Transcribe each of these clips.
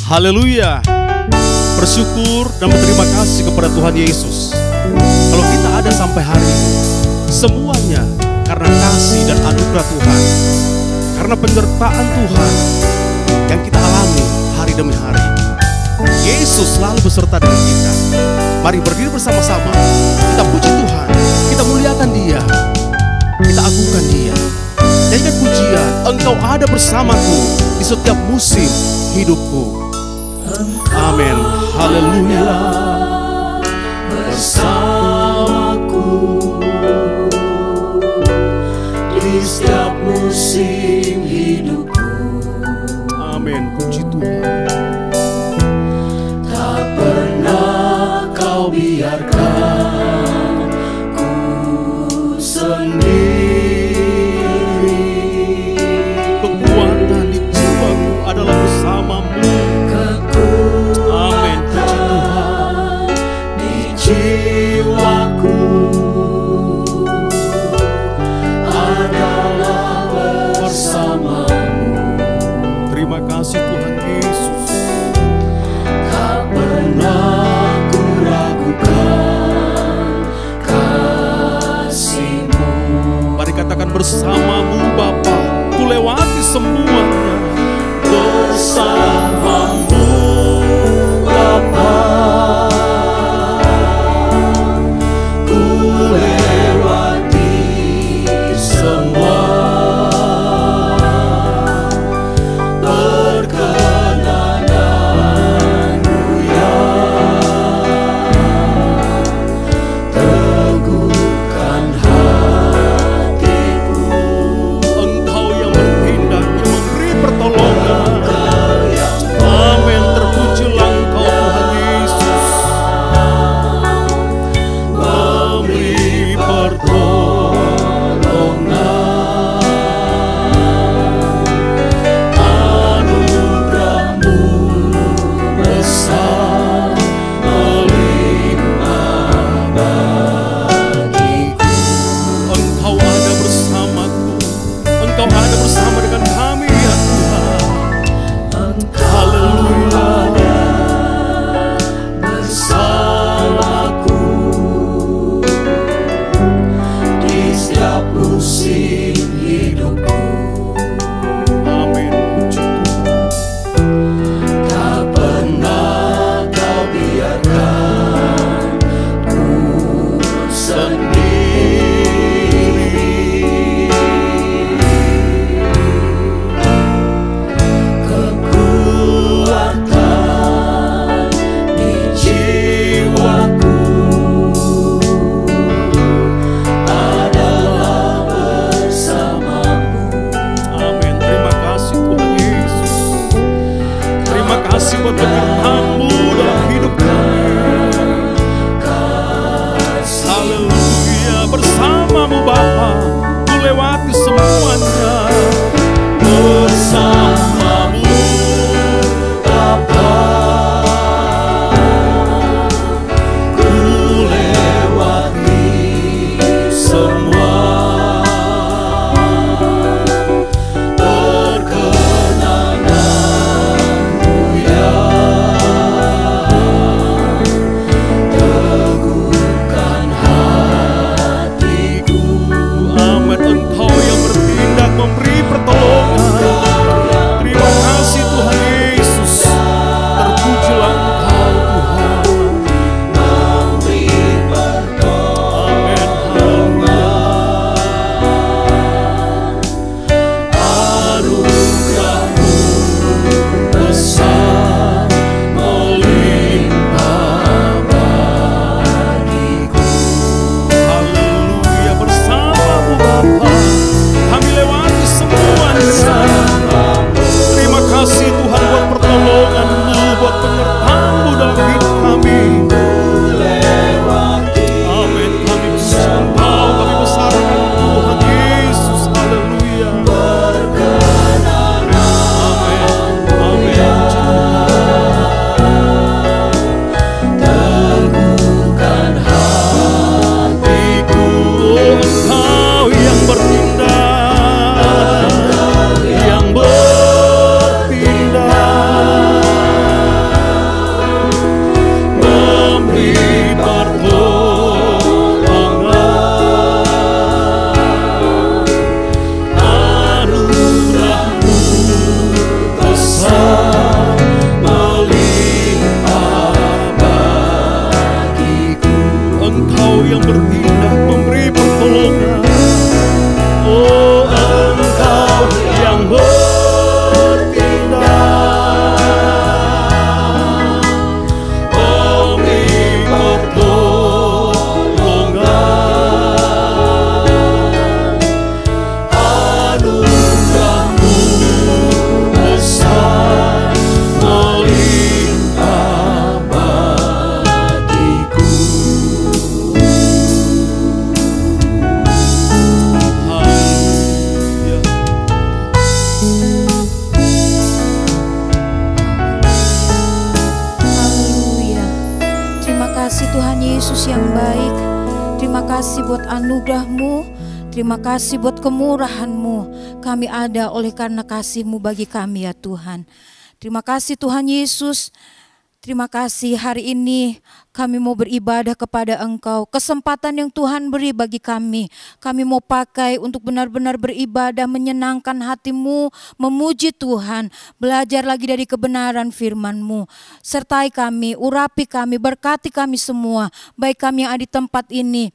Haleluya. Bersyukur dan berterima kasih kepada Tuhan Yesus. Kalau kita ada sampai hari ini, semuanya karena kasih dan anugerah Tuhan, karena penyertaan Tuhan yang kita alami hari demi hari. Yesus selalu beserta dengan kita. Mari berdiri bersama-sama, kita puji Tuhan, kita muliakan Dia, kita agungkan Dia. Nyanyikan pujian, Engkau ada bersamaku di setiap musim hidupku. Amin. Haleluya. Bersamaku di setiap musim hidupku. Amin. Puji Tuhan. Tak pernah kau biarkan ku sendiri. Kekuatan di jiwaku adalah bersamamu. Amin. Puji Tuhan. Di jiwaku adalah bersamamu. Terima kasih Tuhan Yesus. Tak pernah ku ragukan memberi pertolongan. Anugerah-Mu besar melimpah bagiku. Engkau yang bertindak memberi pertolongan. Oh, Engkau yang bertindak memberi pertolongan. Anugerah-Mu besar melimpah bagiku. Haleluya. Haleluya. Terima kasih Tuhan Yesus yang baik. Terima kasih buat anugerah-Mu. Terima kasih buat kemurahan-Mu. Kami ada oleh karena kasih-Mu bagi kami ya Tuhan. Terima kasih Tuhan Yesus. Terima kasih hari ini kami mau beribadah kepada Engkau. Kesempatan yang Tuhan beri bagi kami. Kami mau pakai untuk benar-benar beribadah, menyenangkan hati-Mu, memuji Tuhan. Belajar lagi dari kebenaran firman-Mu. Sertai kami, urapi kami, berkati kami semua. Baik kami yang ada di tempat ini,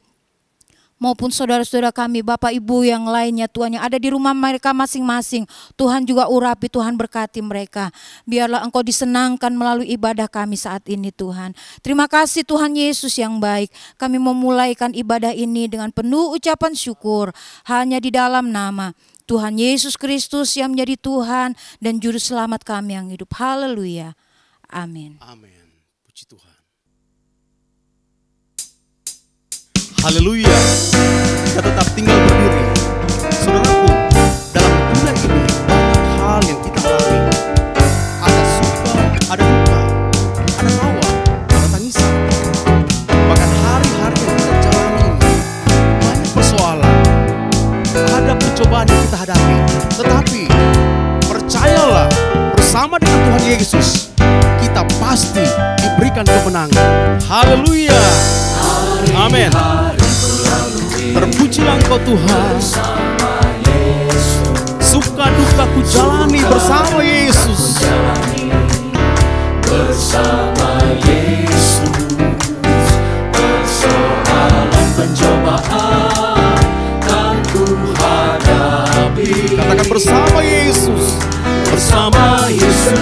maupun saudara-saudara kami, Bapak Ibu yang lainnya Tuhan yang ada di rumah mereka masing-masing. Tuhan juga urapi, Tuhan berkati mereka. Biarlah Engkau disenangkan melalui ibadah kami saat ini Tuhan. Terima kasih Tuhan Yesus yang baik. Kami memulaikan ibadah ini dengan penuh ucapan syukur. Hanya di dalam nama Tuhan Yesus Kristus yang menjadi Tuhan dan Juru Selamat kami yang hidup. Haleluya. Amin. Amin. Puji Tuhan. Haleluya. Kita tetap tinggal berdiri. Saudaraku, dalam dunia ini banyak hal yang kita alami. Ada suka, ada duka, ada tawa, ada tangisan. Bahkan hari-hari yang kita jalani ini banyak persoalan. Ada pencobaan yang kita hadapi. Tetapi percayalah, bersama dengan Tuhan Yesus kita pasti diberikan kemenangan. Haleluya. Amin. Terpujilah Engkau Tuhan. Suka duka ku jalani bersama Yesus. Bersama Yesus, persoalan pencobaan kan ku hadapi. Katakan bersama Yesus. Bersama Yesus,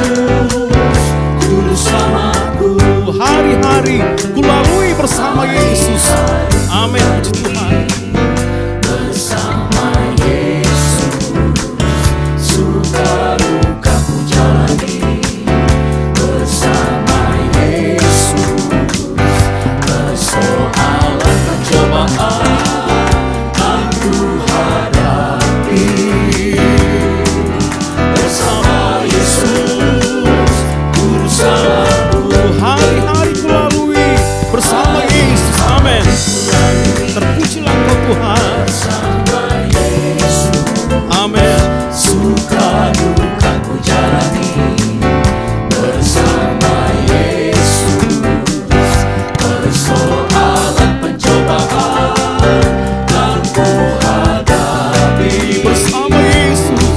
Juru Selamatku. Hari-hari ku lalui bersama Yesus. Amin. Puji Tuhan. Bersama Yesus, suka duka ku jalani. Bersama Yesus, persoalan pencobaan kan ku hadapi. Bersama Yesus, Juru Selamatku. Hari-hari ku lalui bersama Yesus. Amin. Terpujilah Engkau Tuhan. Bersama Yesus, Amin. suka duka ku jalani. Bersama Yesus, persoalan pencobaan kan ku hadapi. Bersama Yesus.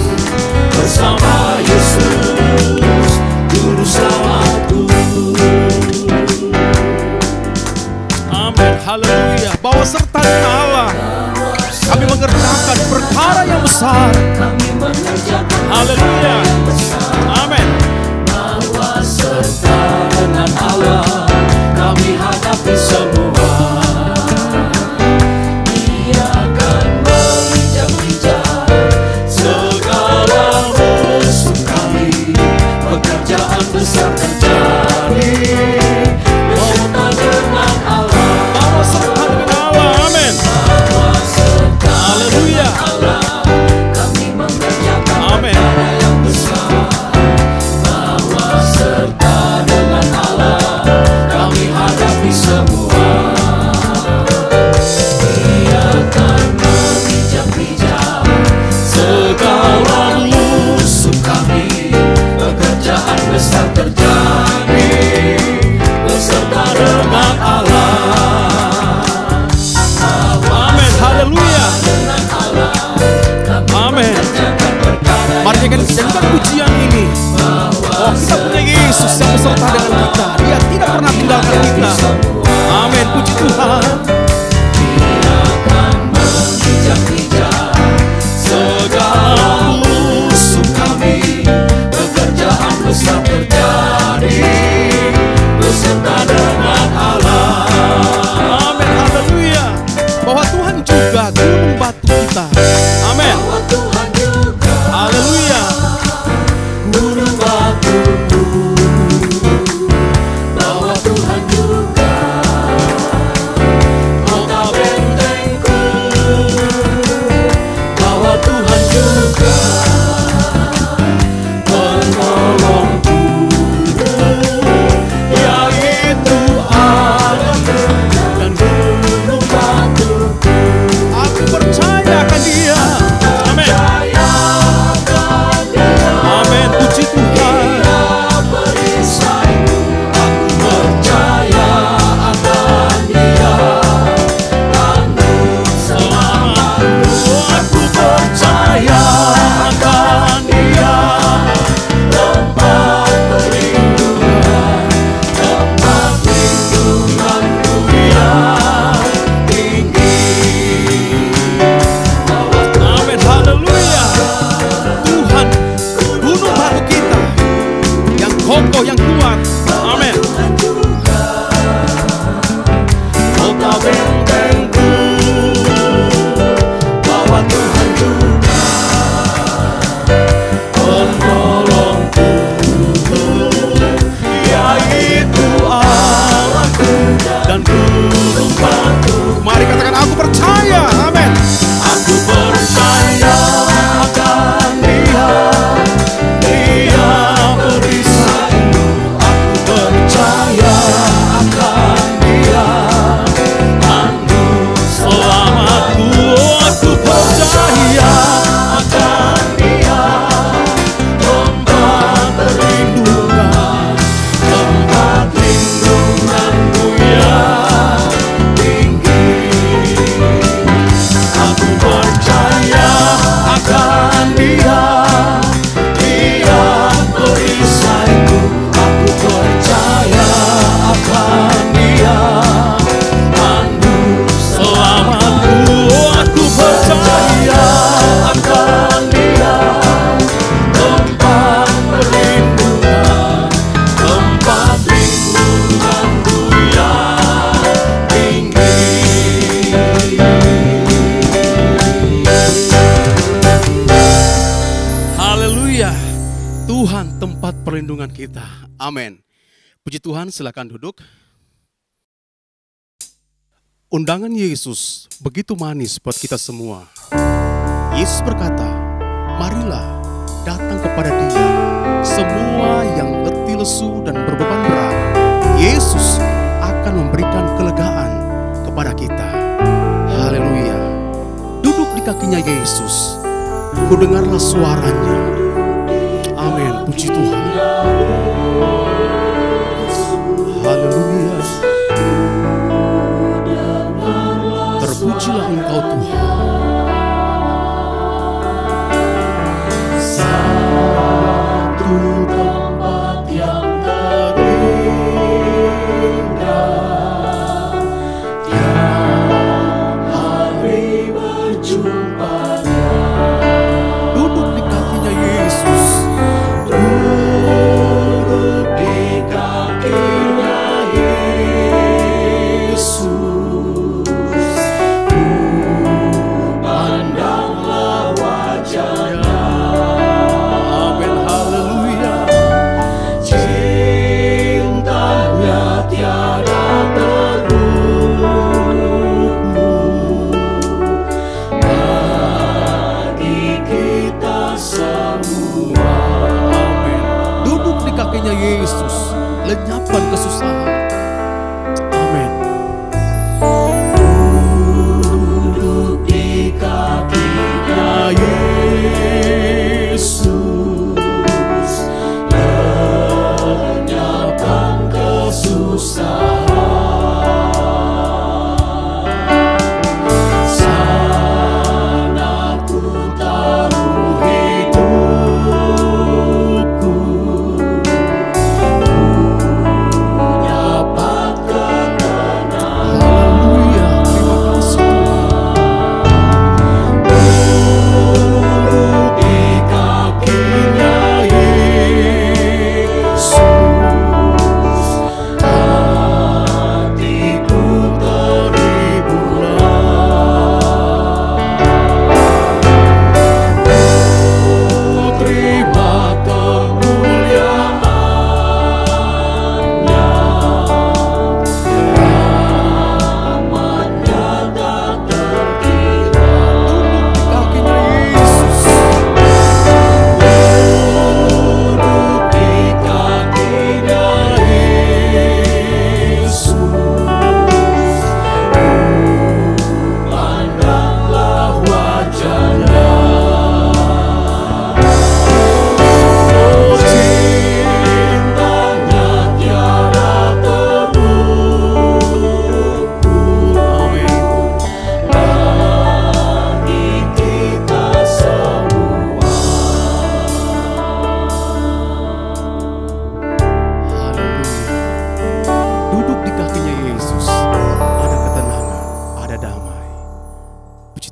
Bersama Yesus, Juru Selamatku. Amin. Haleluya. Bawa serta dengan Allah kami mengerjakan perkara yang besar. Kami mengerjakan Haleluya. Amin. bahwa serta dengan Allah kami hadapi semua. Dia akan menginjak-injak segala musuh kami. Pekerjaan besar terjadi beserta dengan Allah. Bawa serta dengan Allah. Amin. Bahwa serta Haleluya. Allah kami mengerjakan Amin. perkara yang besar. Bahwa serta dengan Allah kami hadapi semua. Oh, kita punya Yesus yang beserta dengan kita. Dia tidak pernah tinggalkan kita. Amin, puji Tuhan. Dia akan menginjak-injak segala musuh kami. Pekerjaan besar terjadi beserta dengan Allah. Amin, haleluya. Bahwa Tuhan juga gunung batu kita. Amin. Bahwa Tuhan juga Haleluya. gunung batuku. Bahwa Tuhan juga kota bentengku. Bahwa Tuhan juga penolongku, yaitu Allahku dan gunung batuku. Aku percaya akan Dia. Amin. Percaya akan Dia. Amin, puji Tuhan. Dia perisaiku. Aku percaya akan Dia. Tangguh selamatku. Aku percaya akan Dia. Tempat perlindungan, tempat lindunganku yang tinggi. Amin, haleluya. Tuhan, gunung batu kita yang kokoh, yang kuat. Amin. Kota bentengku, bahwa Tuhan juga penolongku, yaitu Allahku dan gunung batu. Mari katakan, aku percaya. Amin. Aku percaya akan Dia. Dia perisaiku. Aku percaya akan Dia. Tangguh selamatku. Aku percaya akan Dia. Tempat perlindungan, tempat lindunganku yang tinggi. Aku percaya akan Dia. Dia perisaiku. Aku percaya akan Dia. Tangguh selamatku. Aku percaya akan Dia. Tempat perlindungan, tempat lindunganku yang tinggi. Haleluya. Tuhan tempat perlindungan kita. Amin. Puji Tuhan, silakan duduk. Undangan Yesus begitu manis buat kita semua. Yesus berkata, marilah datang kepada Dia, semua yang letih lesu dan berbeban berat. Yesus akan memberikan kelegaan kepada kita. Haleluya. Duduk di kakinya Yesus. Kudengarlah suaranya. Amin, puji Tuhan. Haleluya. Terpujilah Engkau Tuhan. Satu tempat yang terindah, tiap hari berjumpanya. Duduk di kakinya Yesus. Duduk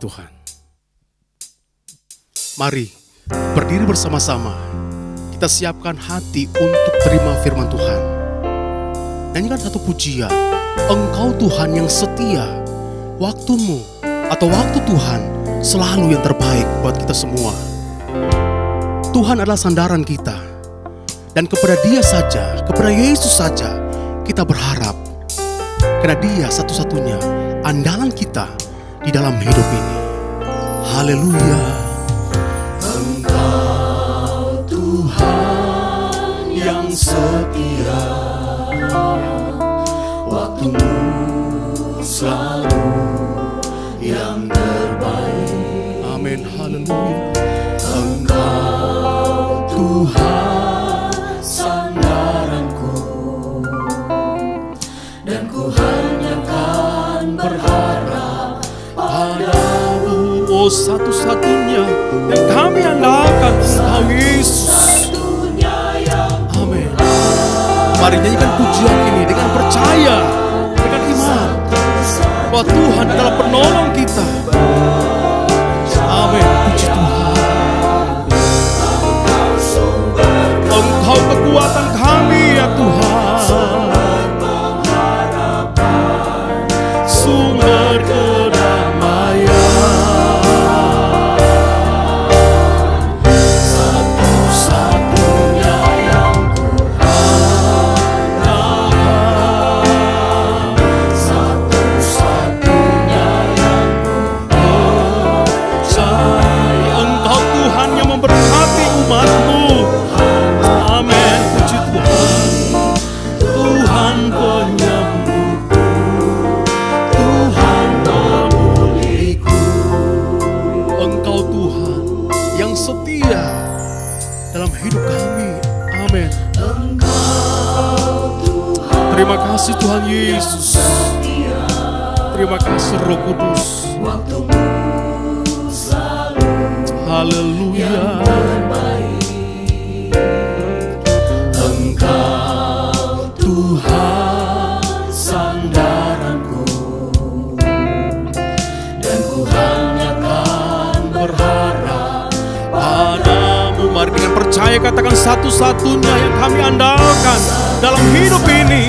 Tuhan. Mari berdiri bersama-sama. Kita siapkan hati untuk terima firman Tuhan. Nyanyikan satu pujian. Engkau Tuhan yang setia. Waktumu atau waktu Tuhan selalu yang terbaik buat kita semua. Tuhan adalah sandaran kita. Dan kepada Dia saja, kepada Yesus saja kita berharap. Karena Dia satu-satunya andalan kita di dalam hidup ini. Haleluya. Engkau Tuhan yang setia, waktumu selalu yang terbaik. Amin. Haleluya. Engkau Tuhan sandaranku, dan ku hanya kan berharap padamu. Oh, satu-satunya yang kami andalkan Engkau Yesus. Amin. Mari nyanyikan pujian ini dengan percaya, dengan iman bahwa Tuhan adalah penolong kita. Amin. Puji Tuhan. Engkau kekuatan kami ya Tuhan, sumber kedamaian. Terima kasih Tuhan Yesus. Terima kasih Roh Kudus. Haleluya. Engkau Tuhan sandaranku, dan ku hanya kan berharap Padamu. Mari dengan percaya katakan satu-satunya yang kami andalkan dalam hidup ini,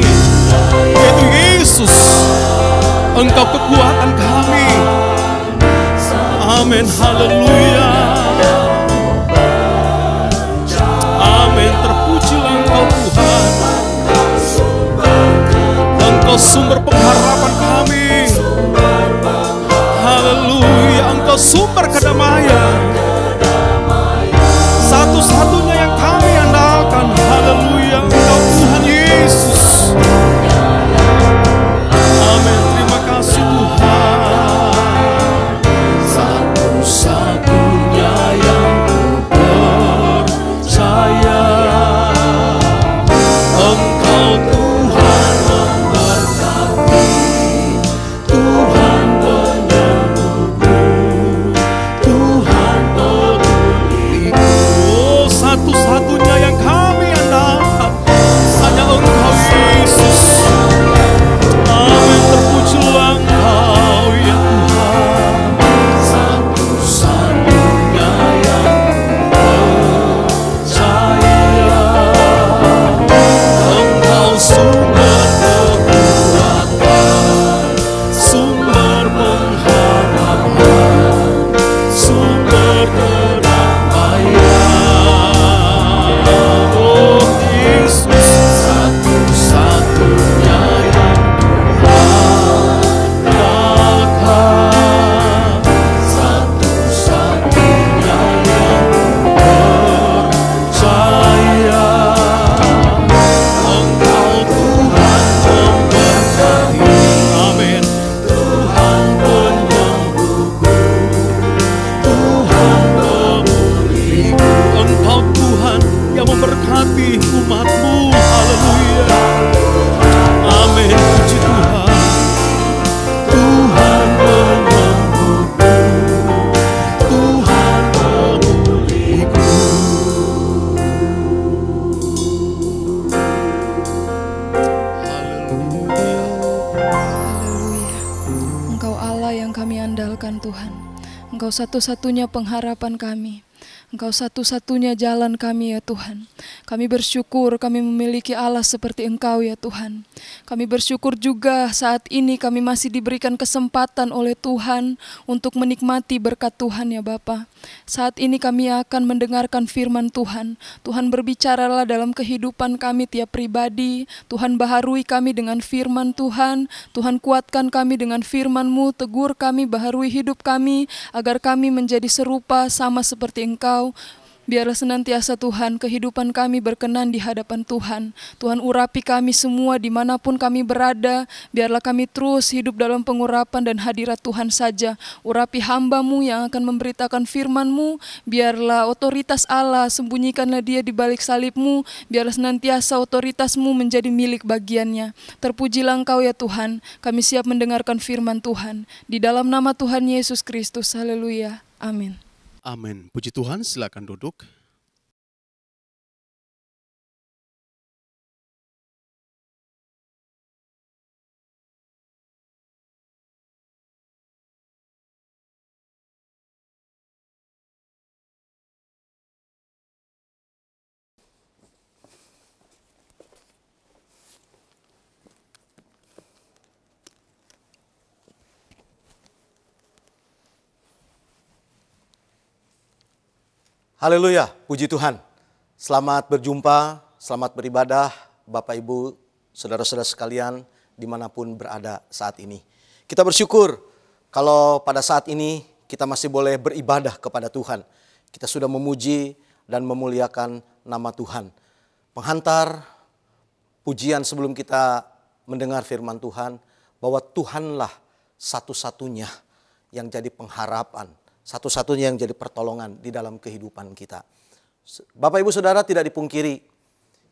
yaitu Yesus. Engkau kekuatan kami. Amin. Haleluya. Amin. Terpujilah Engkau Tuhan. Engkau sumber pengharapan kami. Haleluya. Engkau sumber kedamaian. Satu-satunya yang kami andalkan. Haleluya. Engkau Tuhan Yesus. Amin. Terima kasih Tuhan. satu-satunya yang ku percaya. Engkau Tuhan memberkati, Tuhan penyembuhku, Tuhan peduliku. Oh, satu-satunya yang kami andalkan hanya Engkau Yesus. Amin. Terpujilah Engkau ya Tuhan. Satu-satunya yang ku percaya. Engkau sumber kekuatan, sumber pengharapan, sumber kedamaian. Oh Yesus, satu-satunya yang Tuhan, satu-satunya yang percaya. Engkau Tuhan memberkati, Amin. Tuhan penyembuhku, Tuhan pemuliku. Engkau Tuhan yang memberkati umat-Mu. Haleluya. Amin. Puji Tuhan. Tuhan penyembuhku, Tuhan pemuliku. Haleluya. Haleluya. Engkau Allah yang kami andalkan Tuhan. Engkau satu-satunya pengharapan kami. Engkau satu-satunya jalan kami ya Tuhan. Kami bersyukur kami memiliki Allah seperti Engkau ya Tuhan. Kami bersyukur juga saat ini kami masih diberikan kesempatan oleh Tuhan untuk menikmati berkat Tuhan ya Bapa. Saat ini kami akan mendengarkan firman Tuhan. Tuhan berbicaralah dalam kehidupan kami tiap pribadi. Tuhan baharui kami dengan firman Tuhan. Tuhan kuatkan kami dengan firman-Mu. Tegur kami, baharui hidup kami agar kami menjadi serupa sama seperti Engkau. Biarlah senantiasa Tuhan kehidupan kami berkenan di hadapan Tuhan. Tuhan urapi kami semua dimanapun kami berada. Biarlah kami terus hidup dalam pengurapan dan hadirat Tuhan saja. Urapi hamba-Mu yang akan memberitakan firman-Mu. Biarlah otoritas Allah, sembunyikanlah dia di balik salib-Mu. Biarlah senantiasa otoritas-Mu menjadi milik bagiannya. Terpujilah Engkau ya Tuhan. Kami siap mendengarkan firman Tuhan. Di dalam nama Tuhan Yesus Kristus. Haleluya. Amin. Amin. Puji Tuhan, silakan duduk. Haleluya, puji Tuhan. Selamat berjumpa, selamat beribadah Bapak Ibu, saudara-saudara sekalian dimanapun berada saat ini. Kita bersyukur kalau pada saat ini kita masih boleh beribadah kepada Tuhan. Kita sudah memuji dan memuliakan nama Tuhan. Penghantar pujian sebelum kita mendengar firman Tuhan, bahwa Tuhanlah satu-satunya yang jadi pengharapan, satu-satunya yang jadi pertolongan di dalam kehidupan kita. Bapak Ibu Saudara, tidak dipungkiri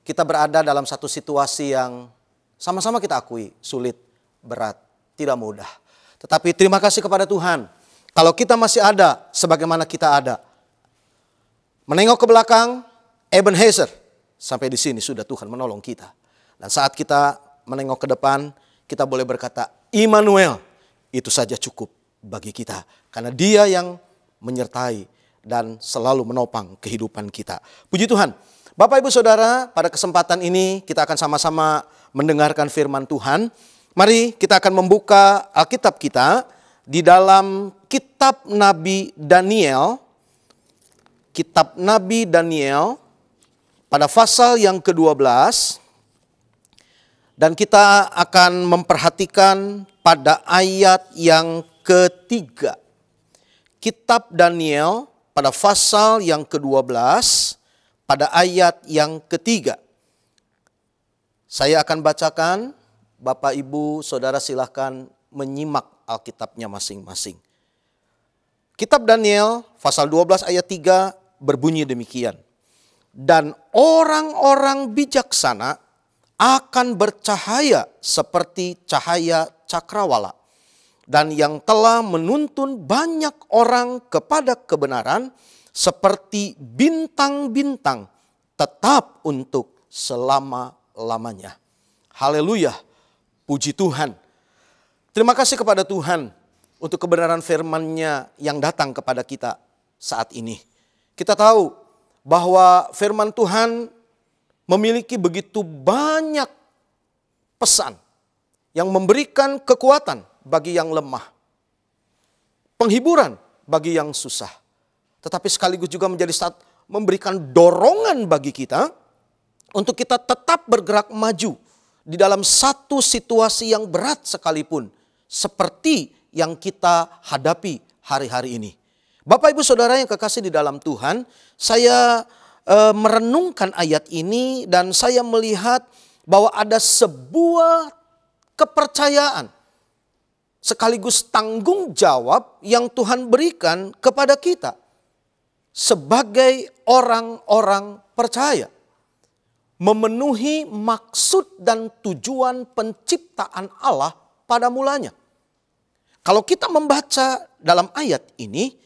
kita berada dalam satu situasi yang sama-sama kita akui sulit, berat, tidak mudah. Tetapi terima kasih kepada Tuhan kalau kita masih ada sebagaimana kita ada. Menengok ke belakang, Ebenezer, sampai di sini sudah Tuhan menolong kita. Dan saat kita menengok ke depan, kita boleh berkata, Immanuel, itu saja cukup bagi kita. Karena Dia yang menyertai dan selalu menopang kehidupan kita. Puji Tuhan. Bapak Ibu Saudara, pada kesempatan ini kita akan sama-sama mendengarkan firman Tuhan. Mari kita akan membuka Alkitab kita di dalam kitab Nabi Daniel. Kitab Nabi Daniel pada pasal yang ke-12. Dan kita akan memperhatikan pada ayat yang ketiga. Kitab Daniel pada pasal yang ke-12 pada ayat yang ketiga. Saya akan bacakan, Bapak Ibu Saudara silahkan menyimak Alkitabnya masing-masing. Kitab Daniel pasal 12 ayat 3 berbunyi demikian. Dan orang-orang bijaksana akan bercahaya seperti cahaya cakrawala. Dan yang telah menuntun banyak orang kepada kebenaran seperti bintang-bintang tetap untuk selama-lamanya. Haleluya, puji Tuhan. Terima kasih kepada Tuhan untuk kebenaran firman-Nya yang datang kepada kita saat ini. Kita tahu bahwa firman Tuhan memiliki begitu banyak pesan yang memberikan kekuatan bagi yang lemah, penghiburan bagi yang susah, tetapi sekaligus juga menjadi memberikan dorongan bagi kita untuk kita tetap bergerak maju di dalam satu situasi yang berat sekalipun, seperti yang kita hadapi hari-hari ini. Bapak Ibu Saudara yang kekasih di dalam Tuhan, saya merenungkan ayat ini dan saya melihat bahwa ada sebuah kepercayaan sekaligus tanggung jawab yang Tuhan berikan kepada kita sebagai orang-orang percaya, memenuhi maksud dan tujuan penciptaan Allah pada mulanya. Kalau kita membaca dalam ayat ini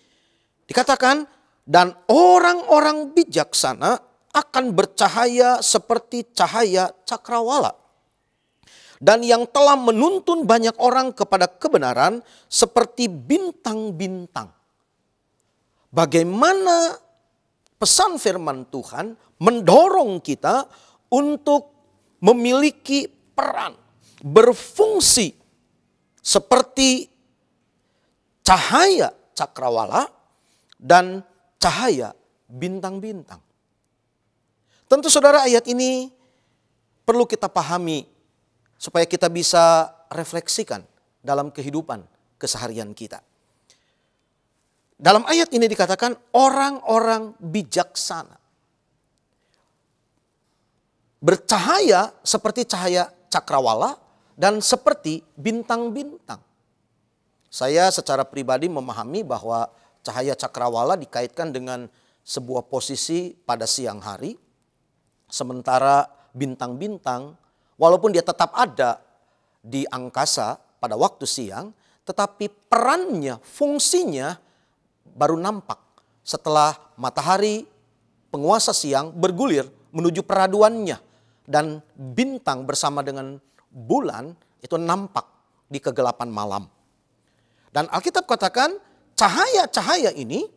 dikatakan, dan orang-orang bijaksana akan bercahaya seperti cahaya cakrawala. Dan yang telah menuntun banyak orang kepada kebenaran seperti bintang-bintang. bagaimana pesan firman Tuhan mendorong kita untuk memiliki peran, berfungsi seperti cahaya cakrawala dan cahaya bintang-bintang. Tentu saudara, ayat ini perlu kita pahami supaya kita bisa refleksikan dalam kehidupan keseharian kita. Dalam ayat ini dikatakan orang-orang bijaksana bercahaya seperti cahaya cakrawala dan seperti bintang-bintang. Saya secara pribadi memahami bahwa cahaya cakrawala dikaitkan dengan sebuah posisi pada siang hari. Sementara bintang-bintang walaupun dia tetap ada di angkasa pada waktu siang, tetapi perannya, fungsinya baru nampak setelah matahari penguasa siang bergulir menuju peraduannya. Dan bintang bersama dengan bulan itu nampak di kegelapan malam. Dan Alkitab katakan cahaya-cahaya ini,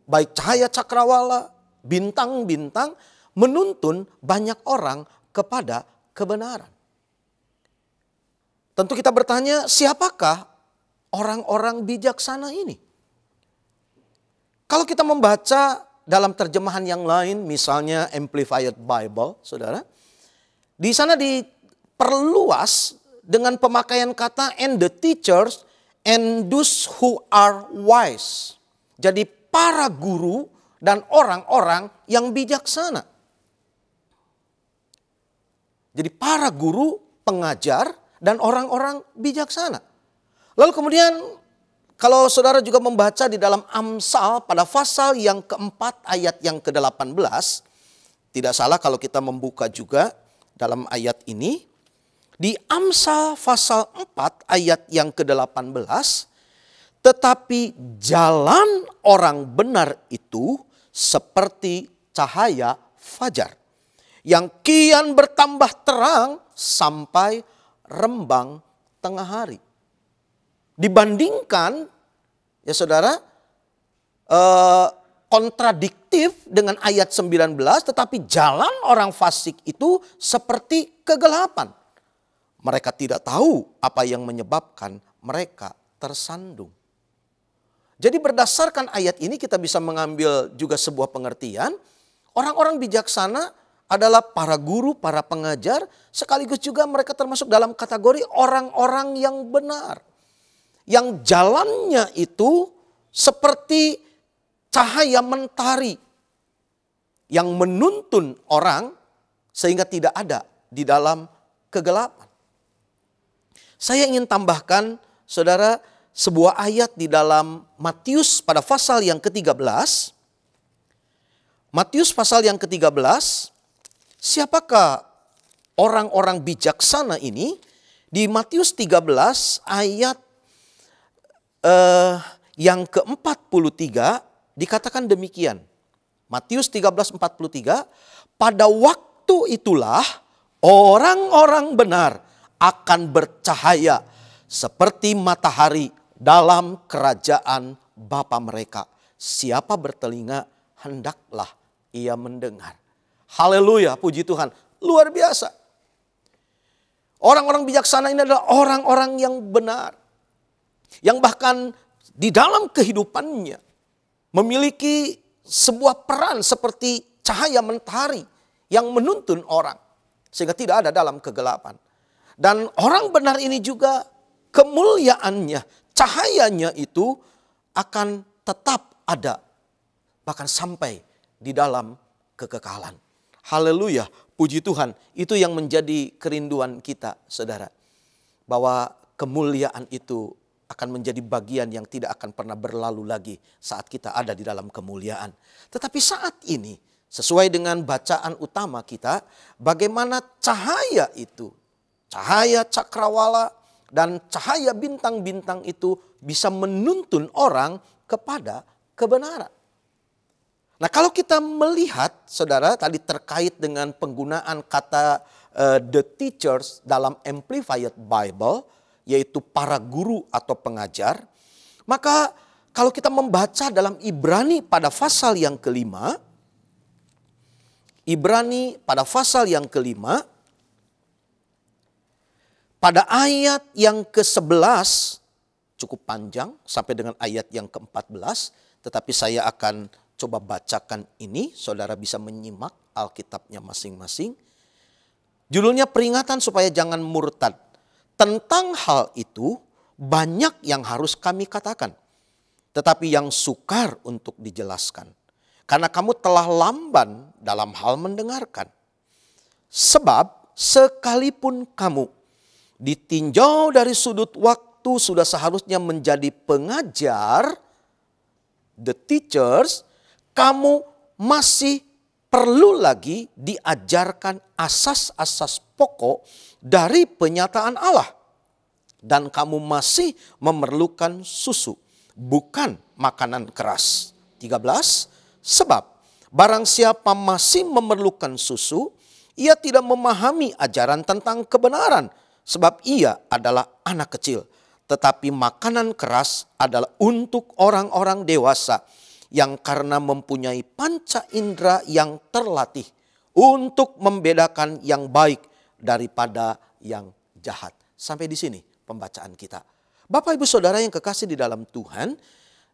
baik cahaya cakrawala, bintang-bintang, menuntun banyak orang kepada kebenaran. Tentu kita bertanya, siapakah orang-orang bijaksana ini? Kalau kita membaca dalam terjemahan yang lain, misalnya Amplified Bible, saudara, di sana diperluas dengan pemakaian kata and the teachers and those who are wise. Jadi para guru dan orang-orang yang bijaksana. Jadi para guru, pengajar, dan orang-orang bijaksana. Lalu kemudian kalau saudara juga membaca di dalam Amsal pada pasal yang keempat ayat yang ke-18. Tidak salah kalau kita membuka juga dalam ayat ini. Di Amsal pasal 4 ayat yang ke-18. Tetapi jalan orang benar itu seperti cahaya fajar, yang kian bertambah terang sampai rembang tengah hari. Dibandingkan, ya saudara, kontradiktif dengan ayat 19, tetapi jalan orang fasik itu seperti kegelapan. Mereka tidak tahu apa yang menyebabkan mereka tersandung. Jadi berdasarkan ayat ini kita bisa mengambil juga sebuah pengertian. Orang-orang bijaksana adalah para guru, para pengajar, sekaligus juga mereka termasuk dalam kategori orang-orang yang benar. Yang jalannya itu seperti cahaya mentari yang menuntun orang sehingga tidak ada di dalam kegelapan. Saya ingin tambahkan, saudara, sebuah ayat di dalam Matius pada pasal yang ke-13. Matius pasal yang ke-13, siapakah orang-orang bijaksana ini? Di Matius 13 ayat yang ke-43 dikatakan demikian. Matius 13:43, pada waktu itulah orang-orang benar akan bercahaya seperti matahari dalam kerajaan Bapa mereka. Siapa bertelinga, hendaklah ia mendengar. Haleluya, puji Tuhan. Luar biasa. Orang-orang bijaksana ini adalah orang-orang yang benar. Yang bahkan di dalam kehidupannya memiliki sebuah peran seperti cahaya mentari yang menuntun orang. Sehingga tidak ada dalam kegelapan. Dan orang benar ini juga kemuliaannya, cahayanya itu akan tetap ada. Bahkan sampai di dalam kekekalan. Haleluya, puji Tuhan. Itu yang menjadi kerinduan kita, saudara. Bahwa kemuliaan itu akan menjadi bagian yang tidak akan pernah berlalu lagi saat kita ada di dalam kemuliaan. Tetapi saat ini, sesuai dengan bacaan utama kita, bagaimana cahaya itu, cahaya cakrawala dan cahaya bintang-bintang itu bisa menuntun orang kepada kebenaran. Nah, kalau kita melihat, saudara, tadi terkait dengan penggunaan kata the teachers dalam Amplified Bible, yaitu para guru atau pengajar, maka kalau kita membaca dalam Ibrani pada pasal yang kelima, Ibrani pada pasal yang kelima, pada ayat yang ke-11, cukup panjang sampai dengan ayat yang ke-14, tetapi saya akan coba bacakan ini, saudara bisa menyimak Alkitabnya masing-masing. Judulnya peringatan supaya jangan murtad. Tentang hal itu banyak yang harus kami katakan, tetapi yang sukar untuk dijelaskan. Karena kamu telah lamban dalam hal mendengarkan. Sebab sekalipun kamu ditinjau dari sudut waktu sudah seharusnya menjadi pengajar, the teachers, kamu masih perlu lagi diajarkan asas-asas pokok dari penyataan Allah. Dan kamu masih memerlukan susu, bukan makanan keras. 13, sebab barang siapa masih memerlukan susu, ia tidak memahami ajaran tentang kebenaran. Sebab ia adalah anak kecil. Tetapi makanan keras adalah untuk orang-orang dewasa yang karena mempunyai panca indera yang terlatih untuk membedakan yang baik daripada yang jahat. Sampai di sini pembacaan kita. Bapak ibu saudara yang kekasih di dalam Tuhan,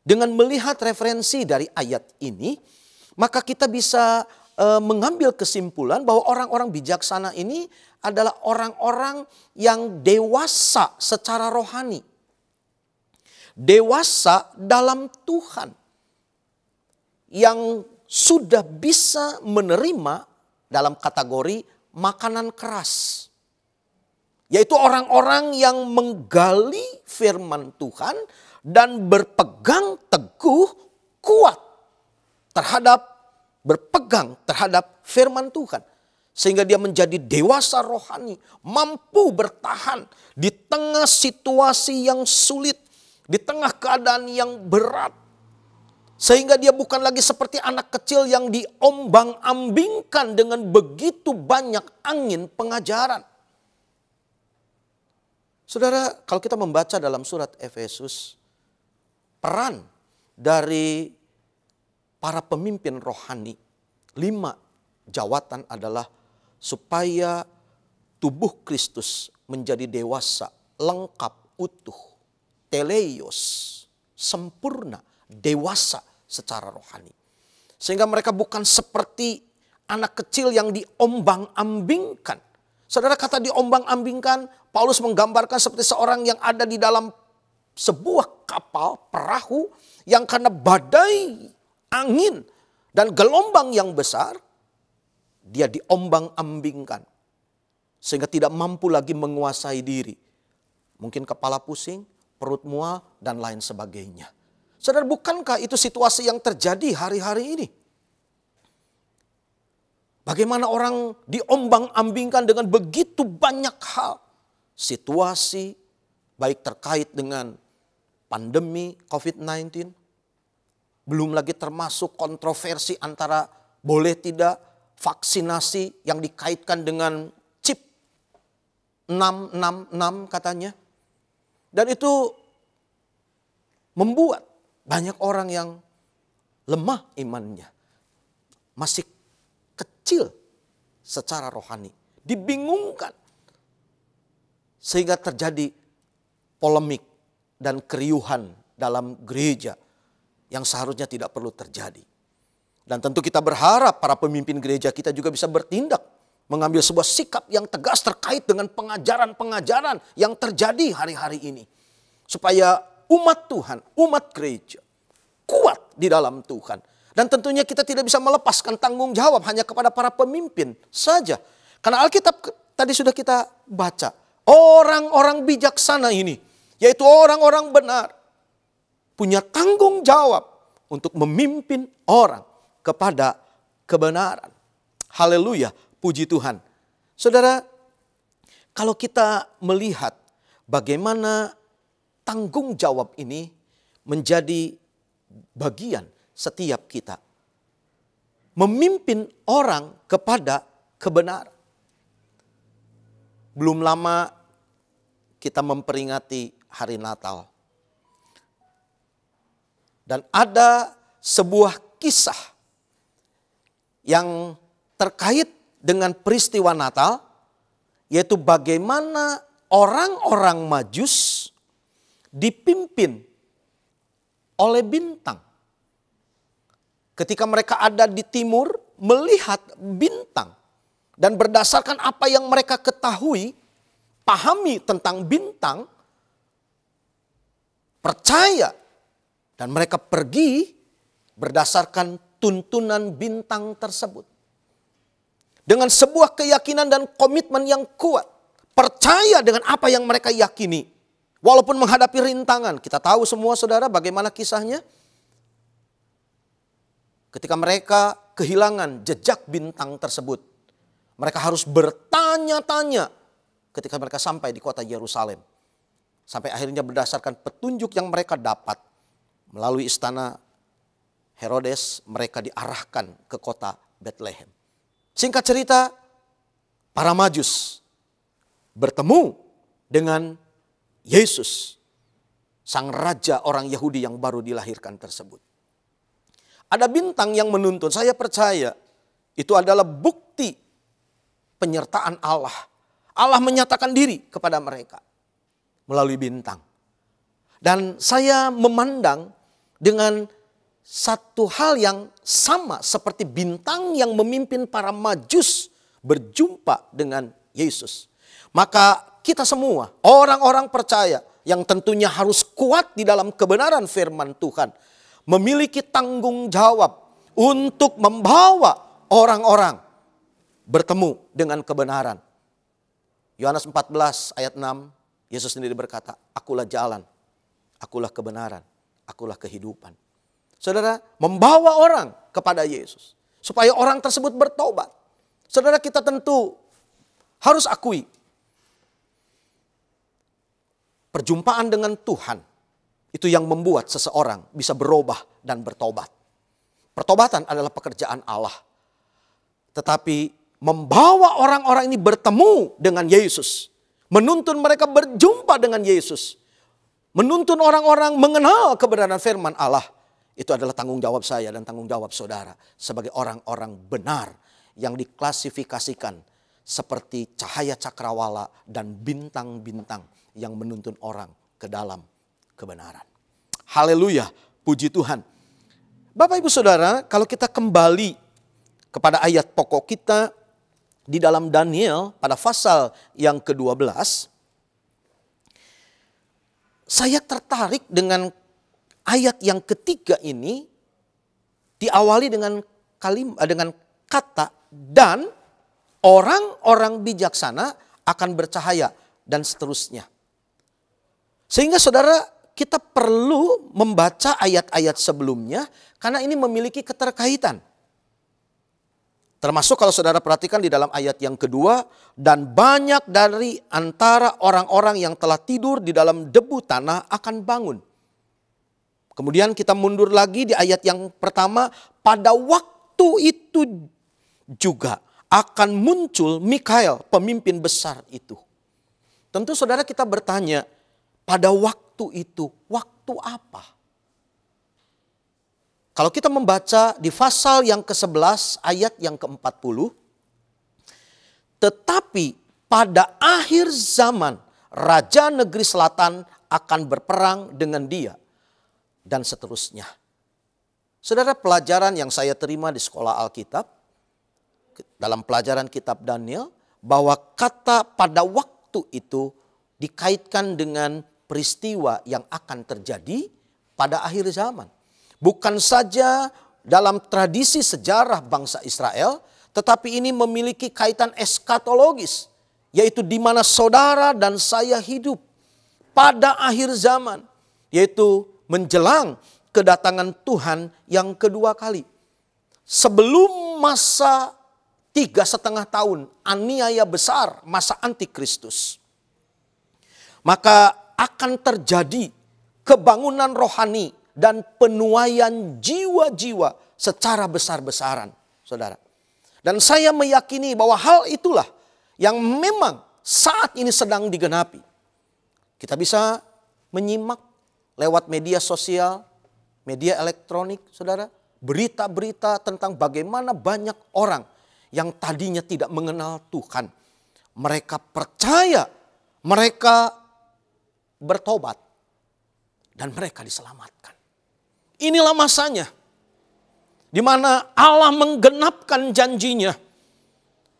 dengan melihat referensi dari ayat ini, maka kita bisa mengambil kesimpulan bahwa orang-orang bijaksana ini adalah orang-orang yang dewasa secara rohani. Dewasa dalam Tuhan. Yang sudah bisa menerima dalam kategori makanan keras. Yaitu orang-orang yang menggali firman Tuhan dan berpegang teguh kuat berpegang terhadap firman Tuhan. Sehingga dia menjadi dewasa rohani, mampu bertahan di tengah situasi yang sulit, di tengah keadaan yang berat. Sehingga dia bukan lagi seperti anak kecil yang diombang-ambingkan dengan begitu banyak angin pengajaran. Saudara, kalau kita membaca dalam surat Efesus, peran dari para pemimpin rohani, 5 jawatan adalah supaya tubuh Kristus menjadi dewasa, lengkap, utuh, teleios, sempurna, dewasa secara rohani. Sehingga mereka bukan seperti anak kecil yang diombang-ambingkan. Saudara, kata diombang-ambingkan, Paulus menggambarkan seperti seorang yang ada di dalam sebuah kapal, perahu, yang karena badai, angin, dan gelombang yang besar, dia diombang-ambingkan. Sehingga tidak mampu lagi menguasai diri. Mungkin kepala pusing, perut mual, dan lain sebagainya. Saudara, bukankah itu situasi yang terjadi hari-hari ini? Bagaimana orang diombang-ambingkan dengan begitu banyak hal. Situasi, baik terkait dengan pandemi COVID-19. Belum lagi termasuk kontroversi antara boleh tidak vaksinasi yang dikaitkan dengan chip 666 katanya. Dan itu membuat banyak orang yang lemah imannya. Masih kecil secara rohani. Dibingungkan. Sehingga terjadi polemik dan keriuhan dalam gereja yang seharusnya tidak perlu terjadi. Dan tentu kita berharap para pemimpin gereja kita juga bisa bertindak. Mengambil sebuah sikap yang tegas terkait dengan pengajaran-pengajaran yang terjadi hari-hari ini. Supaya umat Tuhan, umat gereja kuat di dalam Tuhan. Dan tentunya kita tidak bisa melepaskan tanggung jawab hanya kepada para pemimpin saja. Karena Alkitab tadi sudah kita baca. Orang-orang bijaksana ini, yaitu orang-orang benar, punya tanggung jawab untuk memimpin orang kepada kebenaran. Haleluya, puji Tuhan. Saudara, kalau kita melihat bagaimana tanggung jawab ini menjadi bagian setiap kita. Memimpin orang kepada kebenaran. Belum lama kita memperingati hari Natal. Dan ada sebuah kisah yang terkait dengan peristiwa Natal, yaitu bagaimana orang-orang Majus dipimpin oleh bintang. Ketika mereka ada di timur, melihat bintang. Dan berdasarkan apa yang mereka ketahui, pahami tentang bintang, percaya, dan mereka pergi berdasarkan tuntunan bintang tersebut. Dengan sebuah keyakinan dan komitmen yang kuat. Percaya dengan apa yang mereka yakini. Walaupun menghadapi rintangan. Kita tahu semua saudara bagaimana kisahnya. Ketika mereka kehilangan jejak bintang tersebut. Mereka harus bertanya-tanya ketika mereka sampai di kota Yerusalem. Sampai akhirnya berdasarkan petunjuk yang mereka dapat. Melalui istana Herodes, mereka diarahkan ke kota Bethlehem. Singkat cerita, para Majus bertemu dengan Yesus, sang raja orang Yahudi yang baru dilahirkan tersebut. Ada bintang yang menuntun, saya percaya itu adalah bukti penyertaan Allah. Allah menyatakan diri kepada mereka melalui bintang. Dan saya memandang dengan satu hal yang sama seperti bintang yang memimpin para Majus berjumpa dengan Yesus. Maka kita semua, orang-orang percaya yang tentunya harus kuat di dalam kebenaran firman Tuhan, memiliki tanggung jawab untuk membawa orang-orang bertemu dengan kebenaran. Yohanes 14 ayat 6, Yesus sendiri berkata, akulah jalan, akulah kebenaran, akulah kehidupan. Saudara, membawa orang kepada Yesus supaya orang tersebut bertobat. Saudara, kita tentu harus akui perjumpaan dengan Tuhan itu yang membuat seseorang bisa berubah dan bertobat. Pertobatan adalah pekerjaan Allah. Tetapi membawa orang-orang ini bertemu dengan Yesus, menuntun mereka berjumpa dengan Yesus, menuntun orang-orang mengenal kebenaran firman Allah, itu adalah tanggung jawab saya dan tanggung jawab saudara sebagai orang-orang benar yang diklasifikasikan seperti cahaya cakrawala dan bintang-bintang yang menuntun orang ke dalam kebenaran. Haleluya, puji Tuhan. Bapak Ibu Saudara, kalau kita kembali kepada ayat pokok kita di dalam Daniel pada pasal yang ke-12, saya tertarik dengan ayat yang ketiga ini diawali dengan kata dan orang-orang bijaksana akan bercahaya dan seterusnya. Sehingga saudara, kita perlu membaca ayat-ayat sebelumnya karena ini memiliki keterkaitan. Termasuk kalau saudara perhatikan di dalam ayat yang kedua, dan banyak dari antara orang-orang yang telah tidur di dalam debu tanah akan bangun. Kemudian kita mundur lagi di ayat yang pertama, pada waktu itu juga akan muncul Mikael, pemimpin besar itu. Tentu saudara kita bertanya, pada waktu itu, waktu apa? Kalau kita membaca di pasal yang ke-11 ayat yang ke-40. Tetapi pada akhir zaman raja negeri selatan akan berperang dengan dia. Dan seterusnya. Saudara, pelajaran yang saya terima di sekolah Alkitab. Dalam pelajaran kitab Daniel. Bahwa kata pada waktu itu dikaitkan dengan peristiwa yang akan terjadi pada akhir zaman. Bukan saja dalam tradisi sejarah bangsa Israel, tetapi ini memiliki kaitan eskatologis, yaitu di mana saudara dan saya hidup pada akhir zaman, yaitu menjelang kedatangan Tuhan yang kedua kali. Sebelum masa 3,5 tahun aniaya besar, masa antikristus, maka akan terjadi kebangunan rohani dan penuaian jiwa-jiwa secara besar-besaran, saudara. Dan saya meyakini bahwa hal itulah yang memang saat ini sedang digenapi. Kita bisa menyimak lewat media sosial, media elektronik, saudara, berita-berita tentang bagaimana banyak orang yang tadinya tidak mengenal Tuhan. Mereka percaya, mereka bertobat, dan mereka diselamatkan. Inilah masanya di mana Allah menggenapkan janjinya.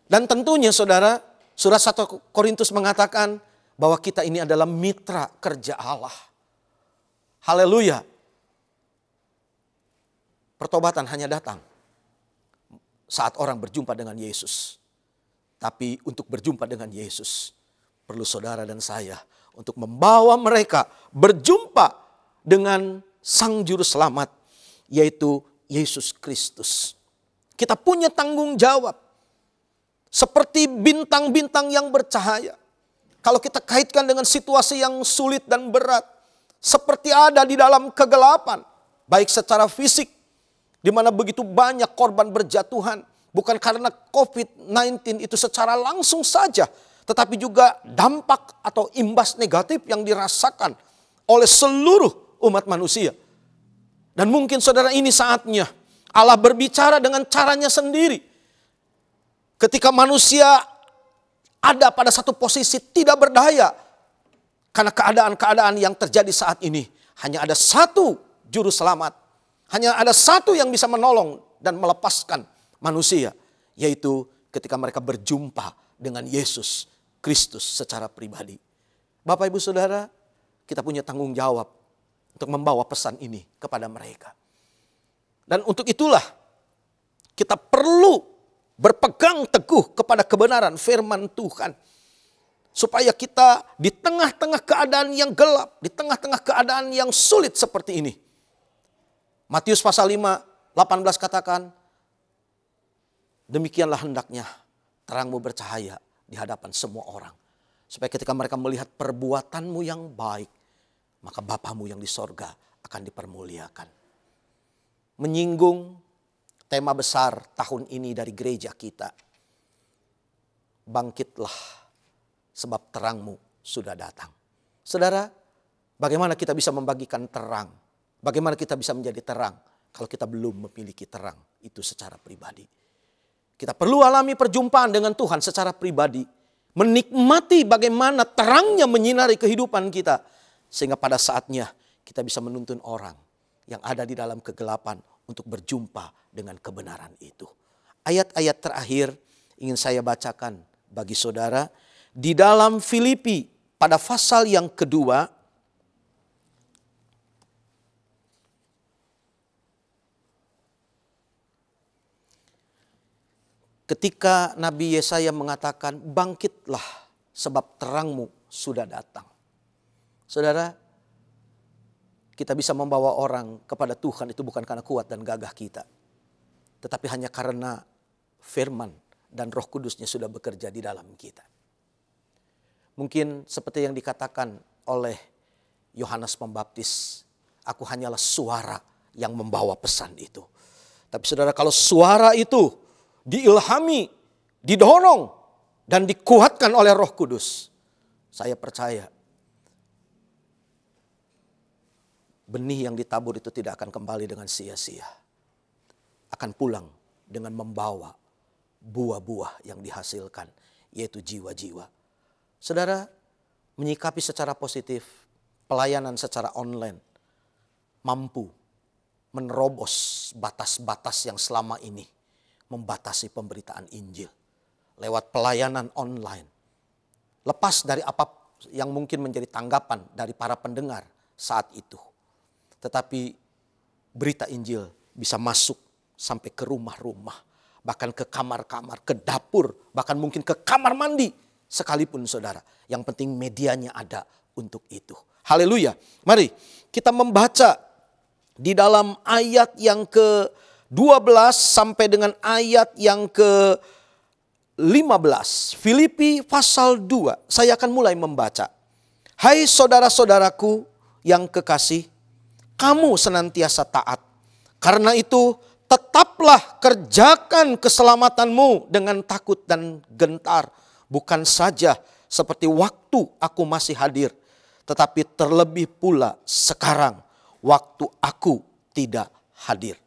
Dan tentunya saudara, surat 1 Korintus mengatakan bahwa kita ini adalah mitra kerja Allah. Haleluya. Pertobatan hanya datang saat orang berjumpa dengan Yesus. Tapi untuk berjumpa dengan Yesus, perlu saudara dan saya untuk membawa mereka berjumpa dengan Sang Juru Selamat, yaitu Yesus Kristus. Kita punya tanggung jawab. Seperti bintang-bintang yang bercahaya. Kalau kita kaitkan dengan situasi yang sulit dan berat. Seperti ada di dalam kegelapan. Baik secara fisik, di mana begitu banyak korban berjatuhan. Bukan karena COVID-19 itu secara langsung saja. Tetapi juga dampak atau imbas negatif yang dirasakan oleh seluruh umat manusia. Dan mungkin saudara, ini saatnya Allah berbicara dengan caranya sendiri. Ketika manusia ada pada satu posisi tidak berdaya. Karena keadaan-keadaan yang terjadi saat ini. Hanya ada satu juru selamat. Hanya ada satu yang bisa menolong dan melepaskan manusia. Yaitu ketika mereka berjumpa dengan Yesus Kristus secara pribadi. Bapak ibu saudara, kita punya tanggung jawab untuk membawa pesan ini kepada mereka. Dan untuk itulah kita perlu berpegang teguh kepada kebenaran firman Tuhan. Supaya kita di tengah-tengah keadaan yang gelap, di tengah-tengah keadaan yang sulit seperti ini. Matius pasal 5, 18 katakan, demikianlah hendaknya terangmu bercahaya di hadapan semua orang. Supaya ketika mereka melihat perbuatanmu yang baik, maka Bapamu yang di sorga akan dipermuliakan. Menyinggung tema besar tahun ini dari gereja kita. Bangkitlah sebab terangmu sudah datang. Saudara, bagaimana kita bisa membagikan terang? Bagaimana kita bisa menjadi terang kalau kita belum memiliki terang itu secara pribadi? Kita perlu alami perjumpaan dengan Tuhan secara pribadi. Menikmati bagaimana terangnya menyinari kehidupan kita. Sehingga pada saatnya kita bisa menuntun orang yang ada di dalam kegelapan untuk berjumpa dengan kebenaran itu. Ayat-ayat terakhir ingin saya bacakan bagi saudara. Di dalam Filipi pada pasal yang kedua. Ketika Nabi Yesaya mengatakan, bangkitlah sebab terangmu sudah datang. Saudara, kita bisa membawa orang kepada Tuhan itu bukan karena kuat dan gagah kita. Tetapi hanya karena firman dan Roh Kudusnya sudah bekerja di dalam kita. Mungkin seperti yang dikatakan oleh Yohanes Pembaptis, aku hanyalah suara yang membawa pesan itu. Tapi saudara, kalau suara itu diilhami, didorong, dan dikuatkan oleh Roh Kudus, saya percaya benih yang ditabur itu tidak akan kembali dengan sia-sia. Akan pulang dengan membawa buah-buah yang dihasilkan, yaitu jiwa-jiwa. Saudara, menyikapi secara positif pelayanan secara online mampu menerobos batas-batas yang selama ini membatasi pemberitaan Injil lewat pelayanan online. Lepas dari apa yang mungkin menjadi tanggapan dari para pendengar saat itu. Tetapi berita Injil bisa masuk sampai ke rumah-rumah. Bahkan ke kamar-kamar, ke dapur, bahkan mungkin ke kamar mandi. Sekalipun saudara, yang penting medianya ada untuk itu. Haleluya. Mari kita membaca di dalam ayat yang ke-12 sampai dengan ayat yang ke-15. Filipi pasal 2. Saya akan mulai membaca. Hai saudara-saudaraku yang kekasih, kamu senantiasa taat. Karena itu tetaplah kerjakan keselamatanmu dengan takut dan gentar. Bukan saja seperti waktu aku masih hadir, tetapi terlebih pula sekarang waktu aku tidak hadir.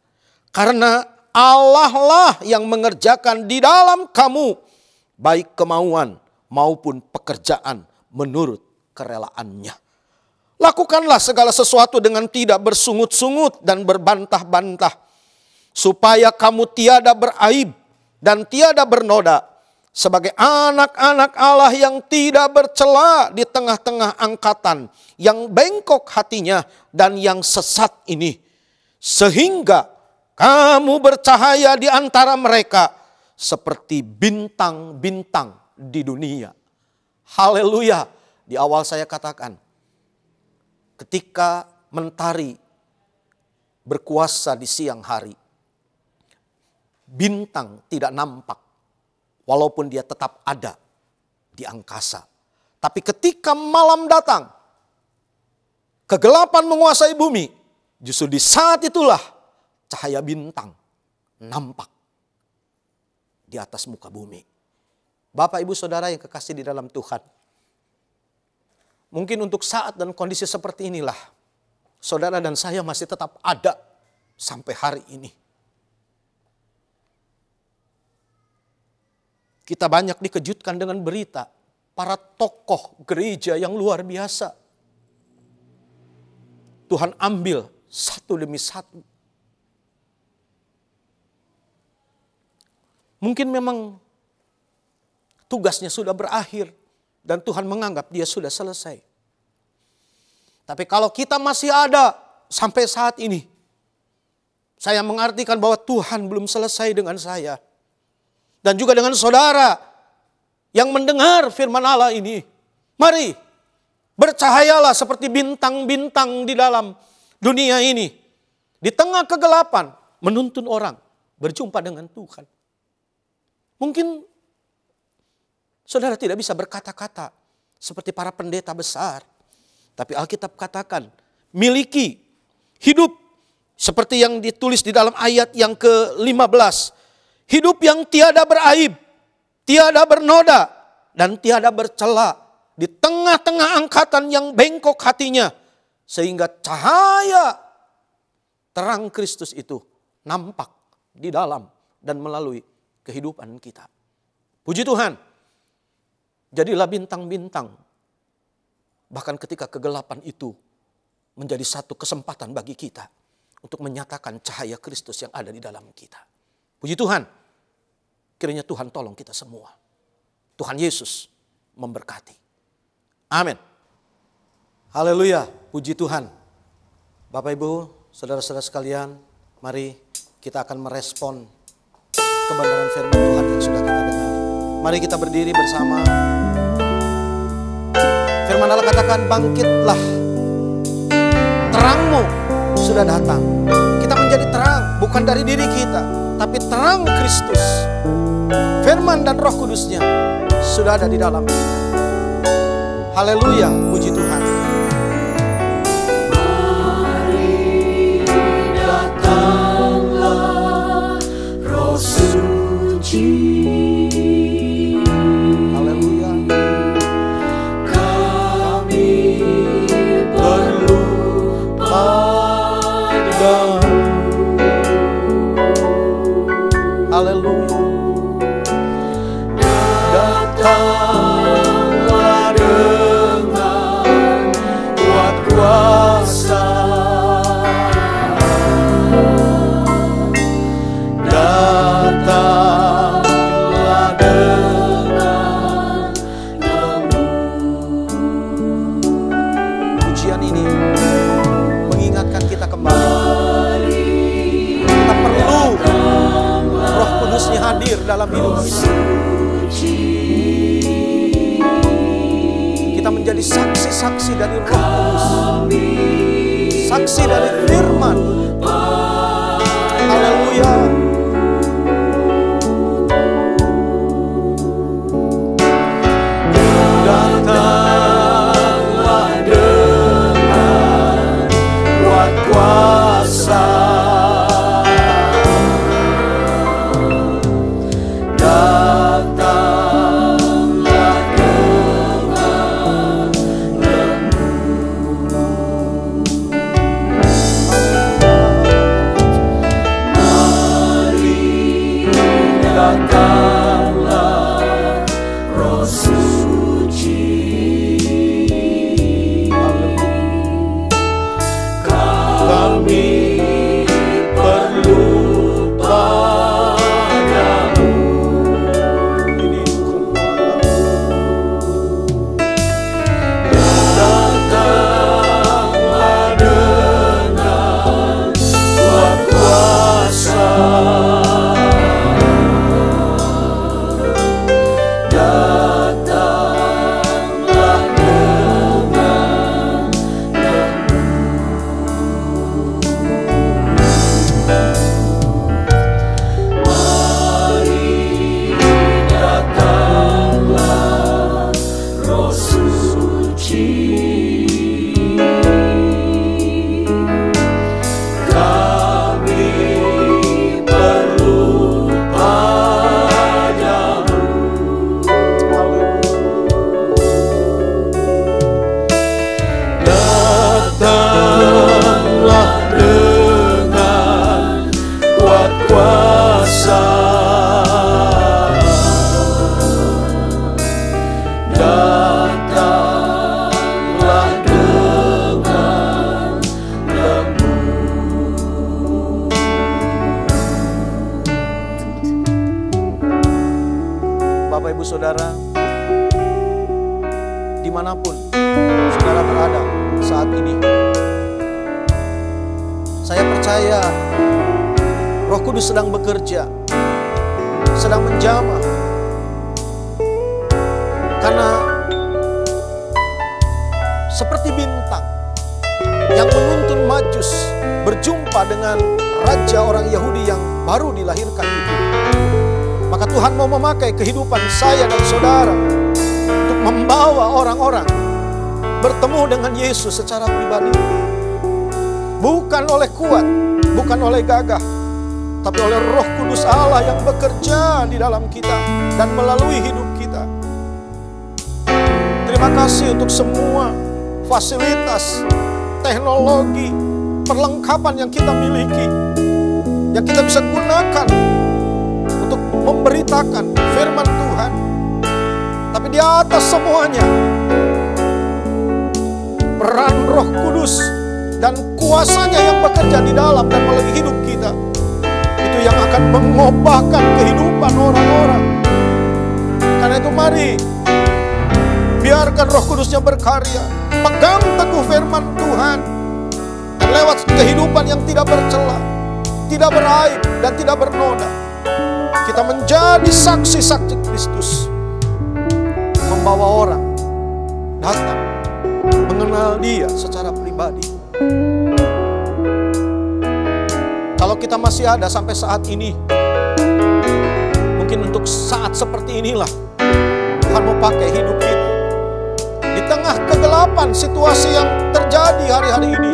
Karena Allah lah yang mengerjakan di dalam kamu baik kemauan maupun pekerjaan menurut kerelaannya. Lakukanlah segala sesuatu dengan tidak bersungut-sungut dan berbantah-bantah, supaya kamu tiada beraib dan tiada bernoda, sebagai anak-anak Allah yang tidak bercela di tengah-tengah angkatan yang bengkok hatinya dan yang sesat ini, sehingga kamu bercahaya di antara mereka seperti bintang-bintang di dunia. Haleluya. Di awal saya katakan, ketika mentari berkuasa di siang hari, bintang tidak nampak walaupun dia tetap ada di angkasa. Tapi ketika malam datang, kegelapan menguasai bumi, justru di saat itulah cahaya bintang nampak di atas muka bumi. Bapak, Ibu, Saudara yang kekasih di dalam Tuhan, mungkin untuk saat dan kondisi seperti inilah saudara dan saya masih tetap ada sampai hari ini. Kita banyak dikejutkan dengan berita para tokoh gereja yang luar biasa. Tuhan ambil satu demi satu. Mungkin memang tugasnya sudah berakhir dan Tuhan menganggap dia sudah selesai. Tapi kalau kita masih ada sampai saat ini, saya mengartikan bahwa Tuhan belum selesai dengan saya. Dan juga dengan saudara yang mendengar firman Allah ini. Mari bercahayalah seperti bintang-bintang di dalam dunia ini. Di tengah kegelapan menuntun orang berjumpa dengan Tuhan. Mungkin saudara tidak bisa berkata-kata seperti para pendeta besar. Tapi Alkitab katakan, miliki hidup seperti yang ditulis di dalam ayat yang ke-15. Hidup yang tiada beraib, tiada bernoda, dan tiada bercela di tengah-tengah angkatan yang bengkok hatinya. Sehingga cahaya terang Kristus itu nampak di dalam dan melalui kehidupan kita. Puji Tuhan. Jadilah bintang-bintang. Bahkan ketika kegelapan itu menjadi satu kesempatan bagi kita untuk menyatakan cahaya Kristus yang ada di dalam kita. Puji Tuhan. Kiranya Tuhan tolong kita semua. Tuhan Yesus memberkati. Amin. Haleluya. Puji Tuhan. Bapak, Ibu, saudara-saudara sekalian, mari kita akan merespon kebenaran firman Tuhan yang sudah kita dengar. Mari kita berdiri bersama. Firman Allah katakan, bangkitlah, terangmu sudah datang. Kita menjadi terang, bukan dari diri kita, tapi terang Kristus. Firman dan Roh Kudusnya sudah ada di dalam kita. Haleluya, puji Tuhan. Mari datanglah Roh Suci. Haleluya. Datanglah dengan kuat kuasa. Datanglah dengan lembut. Pujian ini mengingatkan kita kembali. Kita perlu Roh Kudusnya hadir dalam hidup kita. Kita menjadi saksi-saksi dari Roh Kudus. Saksi dari firman. Haleluya. Datanglah dengan kuat kuasa. Saudara, dimanapun saudara berada saat ini, saya percaya Roh Kudus sedang bekerja, sedang menjamah. Karena seperti bintang yang menuntun Majus berjumpa dengan raja orang Yahudi yang baru dilahirkan itu, maka Tuhan mau memakai kehidupan saya dan saudara untuk membawa orang-orang bertemu dengan Yesus secara pribadi. Bukan oleh kuat, bukan oleh gagah, tapi oleh Roh Kudus Allah yang bekerja di dalam kita dan melalui hidup kita. Terima kasih untuk semua fasilitas, teknologi, perlengkapan yang kita miliki, yang kita bisa gunakan untuk memberitakan firman Tuhan. Tapi di atas semuanya, peran Roh Kudus dan kuasanya yang bekerja di dalam dan melalui hidup kita, itu yang akan mengubahkan kehidupan orang-orang. Karena itu mari, biarkan Roh Kudusnya berkarya. Pegang teguh firman Tuhan, dan lewat kehidupan yang tidak bercela, tidak beraib, dan tidak bernoda, kita menjadi saksi-saksi Kristus, membawa orang datang mengenal Dia secara pribadi. Kalau kita masih ada sampai saat ini, mungkin untuk saat seperti inilah Tuhan mau pakai hidup kita. Di tengah kegelapan situasi yang terjadi hari-hari ini,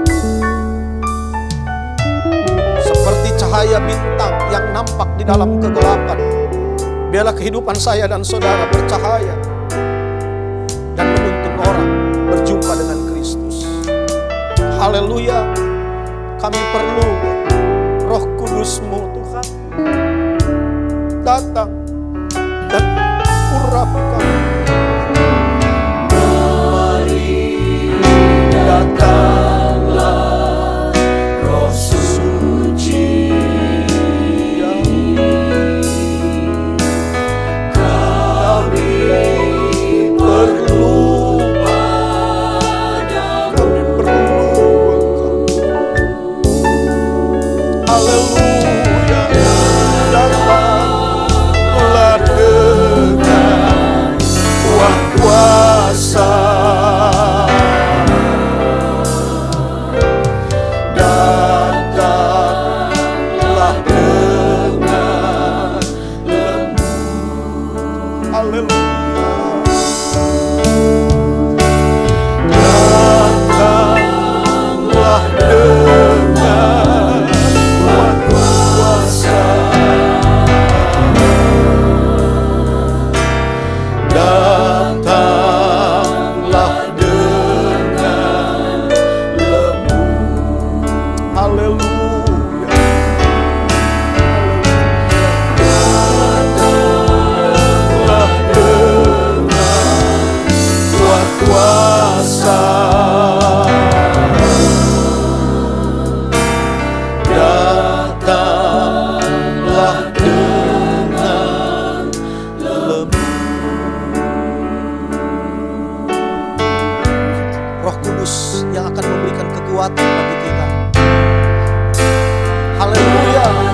seperti cahaya bintang yang nampak di dalam kegelapan, biarlah kehidupan saya dan saudara bercahaya dan menuntun orang berjumpa dengan Kristus. Haleluya. Kami perlu Roh Kudus-Mu, Tuhan, datang dan urapi kami. Datanglah Roh Suci, kami perlu padamu. Haleluya. Datanglah dengan kuat kuasa. Haleluya.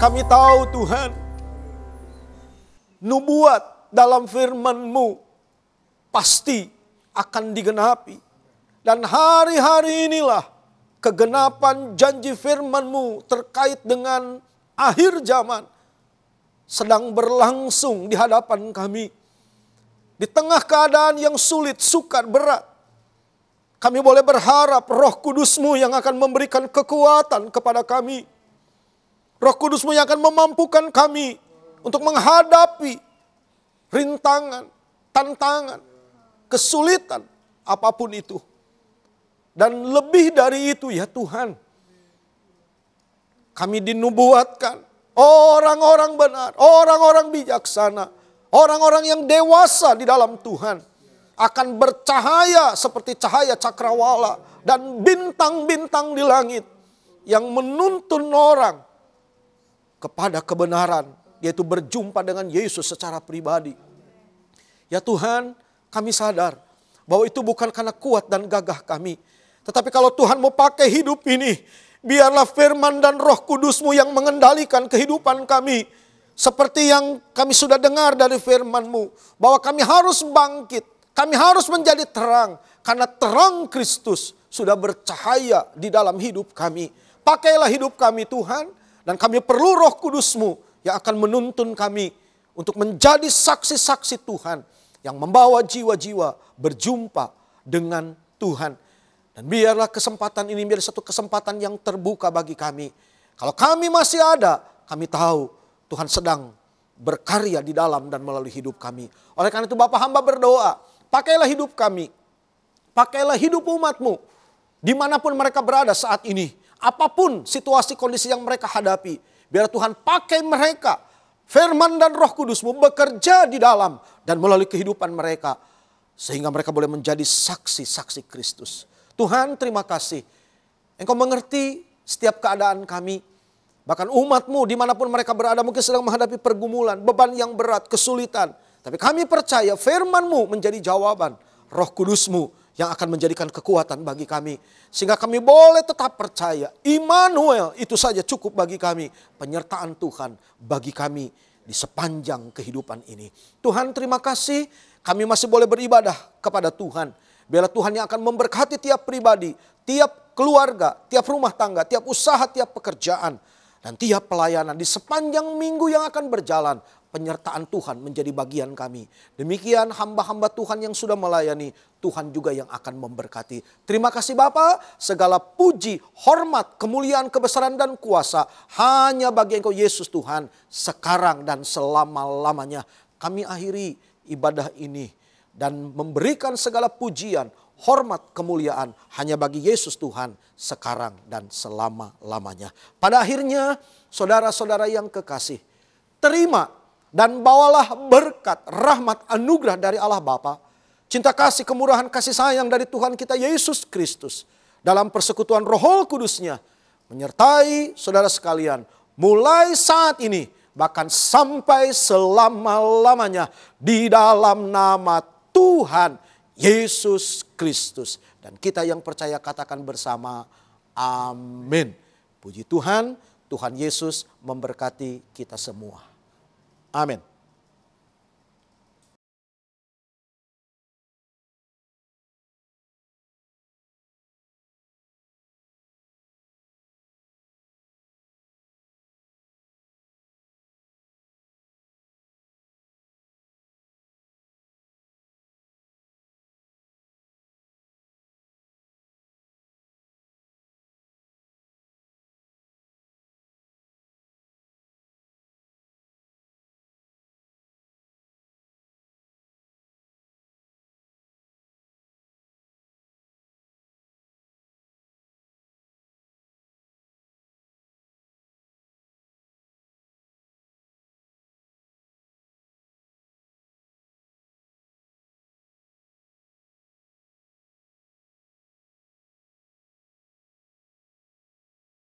Kami tahu Tuhan, nubuat dalam firman-Mu pasti akan digenapi. Dan hari-hari inilah kegenapan janji firman-Mu terkait dengan akhir zaman sedang berlangsung di hadapan kami. Di tengah keadaan yang sulit, sukar, berat, kami boleh berharap Roh Kudus-Mu yang akan memberikan kekuatan kepada kami. Roh Kudus-Mu yang akan memampukan kami untuk menghadapi rintangan, tantangan, kesulitan, apapun itu. Dan lebih dari itu ya Tuhan, kami dinubuatkan orang-orang benar, orang-orang bijaksana, orang-orang yang dewasa di dalam Tuhan akan bercahaya seperti cahaya cakrawala dan bintang-bintang di langit yang menuntun orang kepada kebenaran, yaitu berjumpa dengan Yesus secara pribadi. Ya Tuhan, kami sadar bahwa itu bukan karena kuat dan gagah kami. Tetapi kalau Tuhan mau pakai hidup ini, biarlah firman dan Roh Kudus-Mu yang mengendalikan kehidupan kami. Seperti yang kami sudah dengar dari firman-Mu, bahwa kami harus bangkit, kami harus menjadi terang, karena terang Kristus sudah bercahaya di dalam hidup kami. Pakailah hidup kami Tuhan, dan kami perlu Roh Kudus-Mu yang akan menuntun kami untuk menjadi saksi-saksi Tuhan yang membawa jiwa-jiwa berjumpa dengan Tuhan. Dan biarlah kesempatan ini menjadi satu kesempatan yang terbuka bagi kami. Kalau kami masih ada, kami tahu Tuhan sedang berkarya di dalam dan melalui hidup kami. Oleh karena itu Bapa, hamba berdoa, pakailah hidup kami, pakailah hidup umat-Mu, dimanapun mereka berada saat ini. Apapun situasi kondisi yang mereka hadapi, biar Tuhan pakai mereka, firman dan Roh Kudus-Mu bekerja di dalam dan melalui kehidupan mereka, sehingga mereka boleh menjadi saksi-saksi Kristus. Tuhan, terima kasih. Engkau mengerti setiap keadaan kami. Bahkan umat-Mu dimanapun mereka berada mungkin sedang menghadapi pergumulan, beban yang berat, kesulitan. Tapi kami percaya firman-Mu menjadi jawaban. Roh Kudus-Mu yang akan menjadikan kekuatan bagi kami. Sehingga kami boleh tetap percaya. Immanuel itu saja cukup bagi kami. Penyertaan Tuhan bagi kami di sepanjang kehidupan ini. Tuhan, terima kasih. Kami masih boleh beribadah kepada Tuhan. Biarlah Tuhan yang akan memberkati tiap pribadi, tiap keluarga, tiap rumah tangga, tiap usaha, tiap pekerjaan, dan tiap pelayanan di sepanjang minggu yang akan berjalan. Penyertaan Tuhan menjadi bagian kami. Demikian hamba-hamba Tuhan yang sudah melayani, Tuhan juga yang akan memberkati. Terima kasih Bapa, segala puji, hormat, kemuliaan, kebesaran dan kuasa hanya bagi Engkau Yesus Tuhan, sekarang dan selama-lamanya. Kami akhiri ibadah ini dan memberikan segala pujian, hormat, kemuliaan hanya bagi Yesus Tuhan sekarang dan selama-lamanya. Pada akhirnya, saudara-saudara yang kekasih, terima dan bawalah berkat, rahmat, anugerah dari Allah Bapa, cinta kasih, kemurahan, kasih sayang dari Tuhan kita Yesus Kristus, dalam persekutuan Roh Kudus-Nya, menyertai saudara sekalian, mulai saat ini, bahkan sampai selama-lamanya, di dalam nama Tuhan Yesus Kristus. Dan kita yang percaya katakan bersama, amin. Puji Tuhan, Tuhan Yesus memberkati kita semua. Amin.